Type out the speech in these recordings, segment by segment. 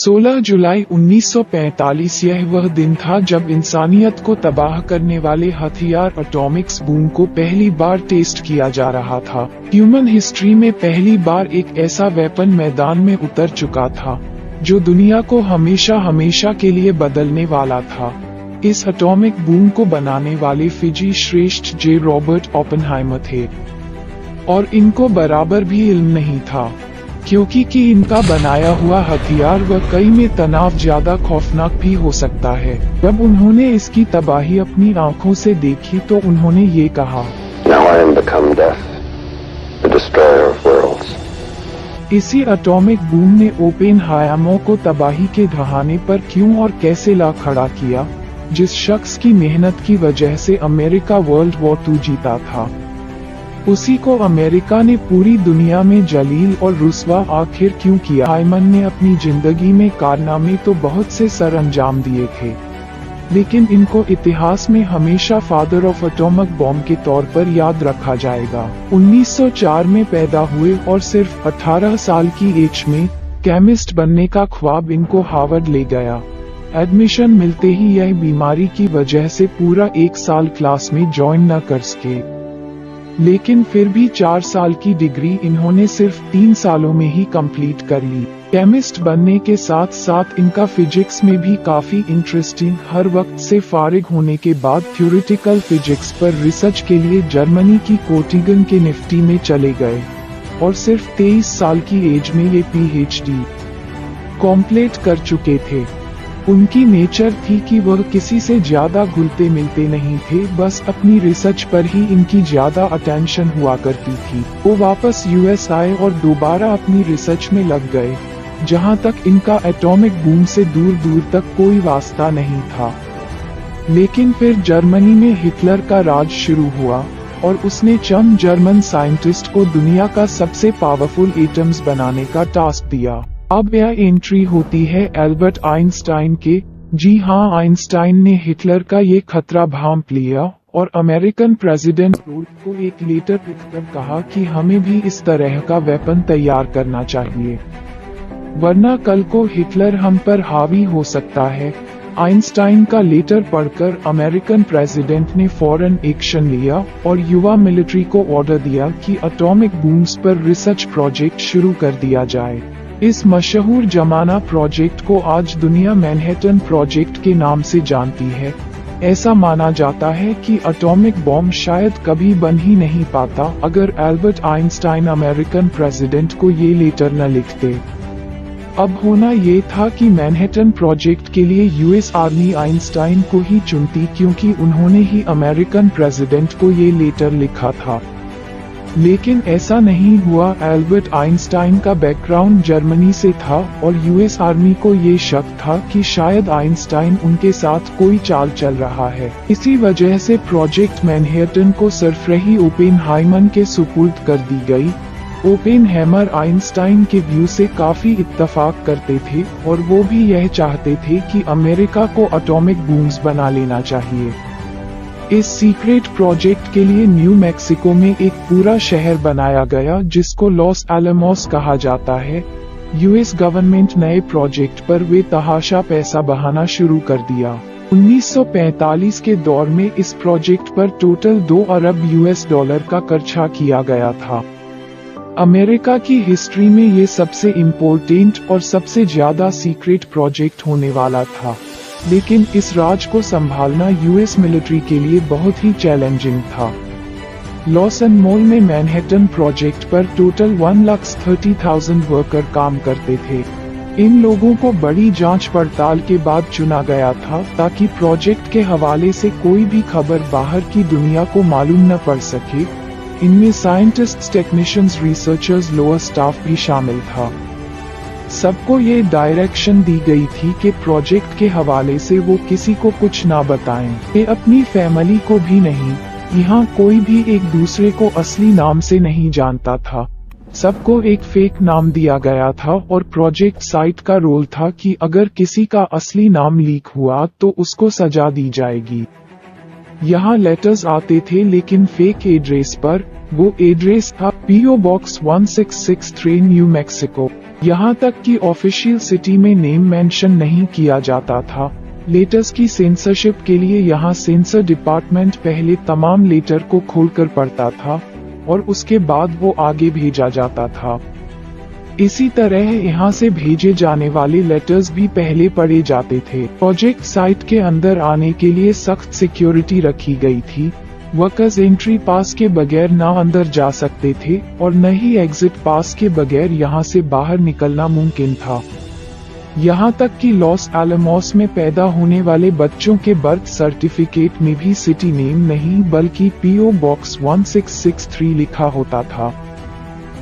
16 जुलाई 1945 यह वह दिन था जब इंसानियत को तबाह करने वाले हथियार एटॉमिक्स बूम को पहली बार टेस्ट किया जा रहा था। ह्यूमन हिस्ट्री में पहली बार एक ऐसा वेपन मैदान में उतर चुका था जो दुनिया को हमेशा हमेशा के लिए बदलने वाला था। इस एटॉमिक बूम को बनाने वाले फिजी श्रेष्ठ जे रॉबर्ट ओपेनहाइमर थे और इनको बराबर भी इल्म नहीं था क्योंकि इनका बनाया हुआ हथियार कई में तनाव ज्यादा खौफनाक भी हो सकता है। जब उन्होंने इसकी तबाही अपनी आंखों से देखी तो उन्होंने ये कहा, Now I am become death, the destroyer of worlds. इसी एटॉमिक बूम ने ओपेनहाइमर को तबाही के ढहाने पर क्यों और कैसे ला खड़ा किया, जिस शख्स की मेहनत की वजह से अमेरिका वर्ल्ड वॉर 2 जीता था। उसी को अमेरिका ने पूरी दुनिया में जलील और रुस्वा आखिर क्यों किया। हाइमन ने अपनी जिंदगी में कारनामे तो बहुत से सर अंजाम दिए थे, लेकिन इनको इतिहास में हमेशा फादर ऑफ एटॉमिक बॉम्ब के तौर पर याद रखा जाएगा। 1904 में पैदा हुए और सिर्फ 18 साल की एज में केमिस्ट बनने का ख्वाब इनको हार्वर्ड ले गया। एडमिशन मिलते ही यह बीमारी की वजह से पूरा 1 साल क्लास में ज्वाइन न कर सके, लेकिन फिर भी 4 साल की डिग्री इन्होंने सिर्फ 3 सालों में ही कंप्लीट कर ली। केमिस्ट बनने के साथ साथ इनका फिजिक्स में भी काफी इंटरेस्टिंग। हर वक्त से फारिग होने के बाद थ्योरेटिकल फिजिक्स पर रिसर्च के लिए जर्मनी की कोटिगन के निफ्टी में चले गए और सिर्फ 23 साल की एज में ये PhD कंप्लीट कर चुके थे। उनकी नेचर थी कि वह किसी से ज्यादा घुलते मिलते नहीं थे, बस अपनी रिसर्च पर ही इनकी ज्यादा अटेंशन हुआ करती थी। वो वापस US आए और दोबारा अपनी रिसर्च में लग गए, जहां तक इनका एटॉमिक बूम से दूर दूर तक कोई वास्ता नहीं था। लेकिन फिर जर्मनी में हिटलर का राज शुरू हुआ और उसने चंद जर्मन साइंटिस्ट को दुनिया का सबसे पावरफुल एटम्स बनाने का टास्क दिया। अब यह एंट्री होती है एल्बर्ट आइंस्टाइन के। जी हाँ, आइंस्टाइन ने हिटलर का ये खतरा भांप लिया और अमेरिकन प्रेसिडेंट रूजवेल्ट को एक लेटर लिखकर कहा कि हमें भी इस तरह का वेपन तैयार करना चाहिए, वरना कल को हिटलर हम पर हावी हो सकता है। आइंस्टाइन का लेटर पढ़कर अमेरिकन प्रेसिडेंट ने फौरन एक्शन लिया और युवा मिलिट्री को ऑर्डर दिया कि एटॉमिक बूम्स पर रिसर्च प्रोजेक्ट शुरू कर दिया जाए। इस मशहूर जमाना प्रोजेक्ट को आज दुनिया मैनहट्टन प्रोजेक्ट के नाम से जानती है। ऐसा माना जाता है कि एटॉमिक बॉम्ब शायद कभी बन ही नहीं पाता अगर एल्बर्ट आइंस्टाइन अमेरिकन प्रेसिडेंट को ये लेटर न लिखते। अब होना ये था कि मैनहट्टन प्रोजेक्ट के लिए US आर्मी आइंस्टाइन को ही चुनती, क्योंकि उन्होंने ही अमेरिकन प्रेसिडेंट को ये लेटर लिखा था। लेकिन ऐसा नहीं हुआ। एल्बर्ट आइंस्टाइन का बैकग्राउंड जर्मनी से था और US आर्मी को ये शक था कि शायद आइंस्टाइन उनके साथ कोई चाल चल रहा है। इसी वजह से प्रोजेक्ट मैनहट्टन को सरफराही ओपेनहाइमर के सुपुर्द कर दी गई। ओपेनहाइमर आइंस्टाइन के व्यू से काफी इत्तेफाक करते थे और वो भी यह चाहते थे कि अमेरिका को एटॉमिक बूम्स बना लेना चाहिए। इस सीक्रेट प्रोजेक्ट के लिए न्यू मैक्सिको में एक पूरा शहर बनाया गया जिसको लॉस एलमोस कहा जाता है। US गवर्नमेंट नए प्रोजेक्ट पर बेतहाशा पैसा बहाना शुरू कर दिया। 1945 के दौर में इस प्रोजेक्ट पर टोटल 2 अरब US डॉलर का खर्चा किया गया था। अमेरिका की हिस्ट्री में ये सबसे इम्पोर्टेंट और सबसे ज्यादा सीक्रेट प्रोजेक्ट होने वाला था, लेकिन इस राज को संभालना US मिलिट्री के लिए बहुत ही चैलेंजिंग था। लॉस एलमोस में मैनहट्टन प्रोजेक्ट पर टोटल 1,30,000 वर्कर काम करते थे। इन लोगों को बड़ी जांच पड़ताल के बाद चुना गया था ताकि प्रोजेक्ट के हवाले से कोई भी खबर बाहर की दुनिया को मालूम न पड़ सके। इनमें scientists, technicians, researchers, lower staff भी शामिल था। सबको ये डायरेक्शन दी गई थी कि प्रोजेक्ट के हवाले से वो किसी को कुछ ना बताएं। ये अपनी फैमिली को भी नहीं। यहाँ कोई भी एक दूसरे को असली नाम से नहीं जानता था। सबको एक फेक नाम दिया गया था और प्रोजेक्ट साइट का रोल था कि अगर किसी का असली नाम लीक हुआ तो उसको सजा दी जाएगी। यहाँ लेटर्स आते थे लेकिन फेक एड्रेस पर। वो एड्रेस था PO Box 1663 न्यू मैक्सिको। यहाँ तक कि ऑफिशियल सिटी में नेम मेंशन नहीं किया जाता था। लेटर्स की सेंसरशिप के लिए यहाँ सेंसर डिपार्टमेंट पहले तमाम लेटर को खोलकर पढ़ता था और उसके बाद वो आगे भेजा जाता था। इसी तरह यहाँ से भेजे जाने वाले लेटर्स भी पहले पढ़े जाते थे। प्रोजेक्ट साइट के अंदर आने के लिए सख्त सिक्योरिटी रखी गई थी। वर्कर्स एंट्री पास के बगैर ना अंदर जा सकते थे और न ही एग्जिट पास के बगैर यहाँ से बाहर निकलना मुमकिन था। यहाँ तक कि लॉस एलमोस में पैदा होने वाले बच्चों के बर्थ सर्टिफिकेट में भी सिटी नेम नहीं बल्कि पीओ बॉक्स 1663 लिखा होता था।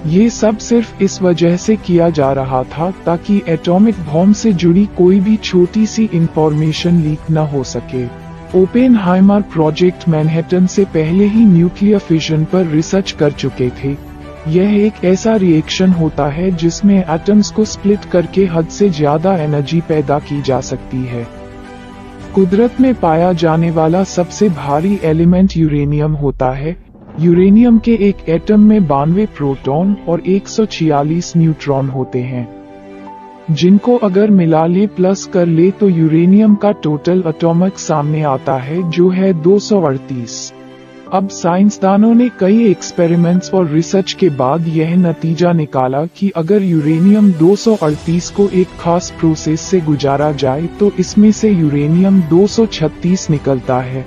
ये सब सिर्फ इस वजह से किया जा रहा था ताकि एटॉमिक बॉम्ब से जुड़ी कोई भी छोटी सी इंफॉर्मेशन लीक न हो सके। ओपेनहाइमर प्रोजेक्ट मैनहट्टन से पहले ही न्यूक्लियर फिशन पर रिसर्च कर चुके थे। यह एक ऐसा रिएक्शन होता है जिसमें एटम्स को स्प्लिट करके हद से ज्यादा एनर्जी पैदा की जा सकती है। कुदरत में पाया जाने वाला सबसे भारी एलिमेंट यूरेनियम होता है। यूरेनियम के एक एटम में 92 प्रोटॉन और 146 न्यूट्रॉन होते हैं, जिनको अगर मिला ले प्लस कर ले तो यूरेनियम का टोटल एटॉमिक सामने आता है जो है 238। अब साइंसदानों ने कई एक्सपेरिमेंट्स और रिसर्च के बाद यह नतीजा निकाला कि अगर यूरेनियम 238 को एक खास प्रोसेस से गुजारा जाए तो इसमें से यूरेनियम 236 निकलता है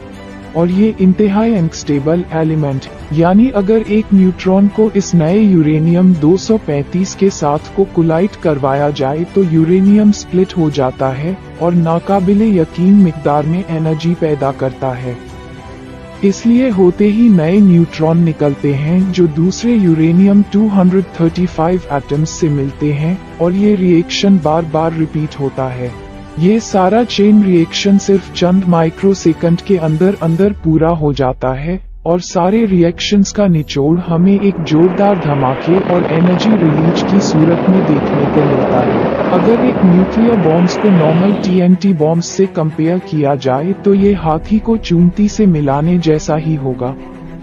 और ये इंतहाई अनस्टेबल एलिमेंट, यानी अगर एक न्यूट्रॉन को इस नए यूरेनियम 235 के साथ को कोलाइड करवाया जाए तो यूरेनियम स्प्लिट हो जाता है और नाकाबिले यकीन मिकदार में एनर्जी पैदा करता है। इसलिए होते ही नए न्यूट्रॉन निकलते हैं जो दूसरे यूरेनियम 235 एटम्स से मिलते हैं और ये रिएक्शन बार बार रिपीट होता है। ये सारा चेन रिएक्शन सिर्फ चंद माइक्रोसेकंड के अंदर पूरा हो जाता है और सारे रिएक्शंस का निचोड़ हमें एक जोरदार धमाके और एनर्जी रिलीज की सूरत में देखने को मिलता है। अगर एक न्यूक्लियर बॉम्ब्स को नॉर्मल टीएनटी बॉम्ब्स से कंपेयर किया जाए तो ये हाथी को चूंटी से मिलाने जैसा ही होगा।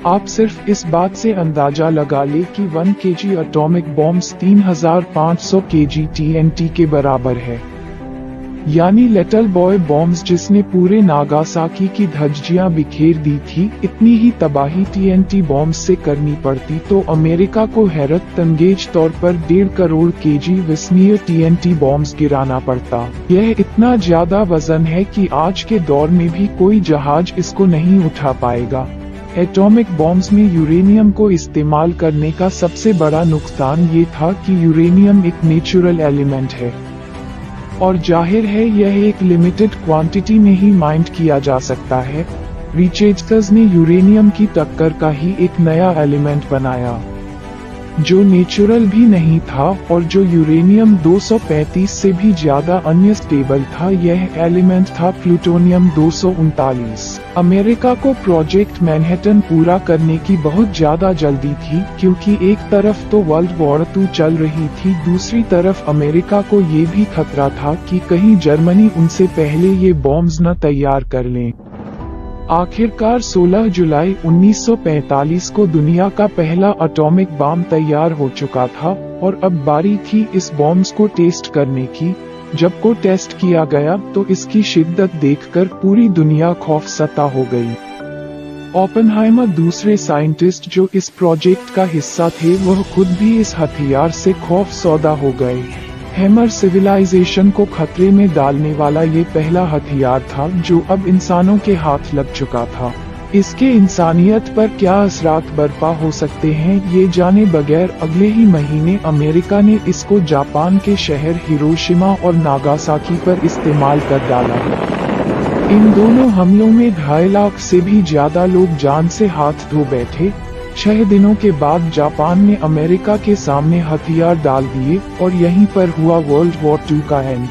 आप सिर्फ इस बात से अंदाजा लगा ले कि 1 KG atomic bombs 3500 KG TNT के बराबर है। यानी लिटिल बॉय बॉम्ब्स जिसने पूरे नागासाकी की धज्जियां बिखेर दी थी, इतनी ही तबाही टीएनटी बॉम्ब्स से करनी पड़ती तो अमेरिका को हैरत अंगेज तौर पर 1.5 करोड़ केजी विस्मीय टीएनटी बॉम्ब्स गिराना पड़ता। यह इतना ज्यादा वजन है कि आज के दौर में भी कोई जहाज इसको नहीं उठा पाएगा। एटॉमिक बॉम्ब्स में यूरेनियम को इस्तेमाल करने का सबसे बड़ा नुकसान ये था कि यूरेनियम एक नेचुरल एलिमेंट है और जाहिर है यह एक लिमिटेड क्वांटिटी में ही माइंड किया जा सकता है। रिसर्चर्स ने यूरेनियम की टक्कर का ही एक नया एलिमेंट बनाया जो नेचुरल भी नहीं था और जो यूरेनियम 235 से भी ज्यादा अनस्टेबल था। यह एलिमेंट था प्लूटोनियम 239। अमेरिका को प्रोजेक्ट मैनहट्टन पूरा करने की बहुत ज्यादा जल्दी थी क्योंकि एक तरफ तो वर्ल्ड वॉर 2 चल रही थी, दूसरी तरफ अमेरिका को ये भी खतरा था कि कहीं जर्मनी उनसे पहले ये बॉम्ब्स न तैयार कर लें। आखिरकार 16 जुलाई 1945 को दुनिया का पहला एटॉमिक बम तैयार हो चुका था और अब बारी थी इस बॉम्ब्स को टेस्ट करने की। जब को टेस्ट किया गया तो इसकी शिद्दत देखकर पूरी दुनिया खौफसदा हो गई। ओपेनहाइमर दूसरे साइंटिस्ट जो इस प्रोजेक्ट का हिस्सा थे वह खुद भी इस हथियार से खौफसदा हो गए। हैमर सिविलाइजेशन को खतरे में डालने वाला ये पहला हथियार था जो अब इंसानों के हाथ लग चुका था। इसके इंसानियत पर क्या असरात बर्पा हो सकते हैं ये जाने बगैर अगले ही महीने अमेरिका ने इसको जापान के शहर हिरोशिमा और नागासाकी पर इस्तेमाल कर डाला। इन दोनों हमलों में 2.5 लाख से भी ज्यादा लोग जान से हाथ धो बैठे। 6 दिनों के बाद जापान ने अमेरिका के सामने हथियार डाल दिए और यहीं पर हुआ वर्ल्ड वॉर 2 का एंड।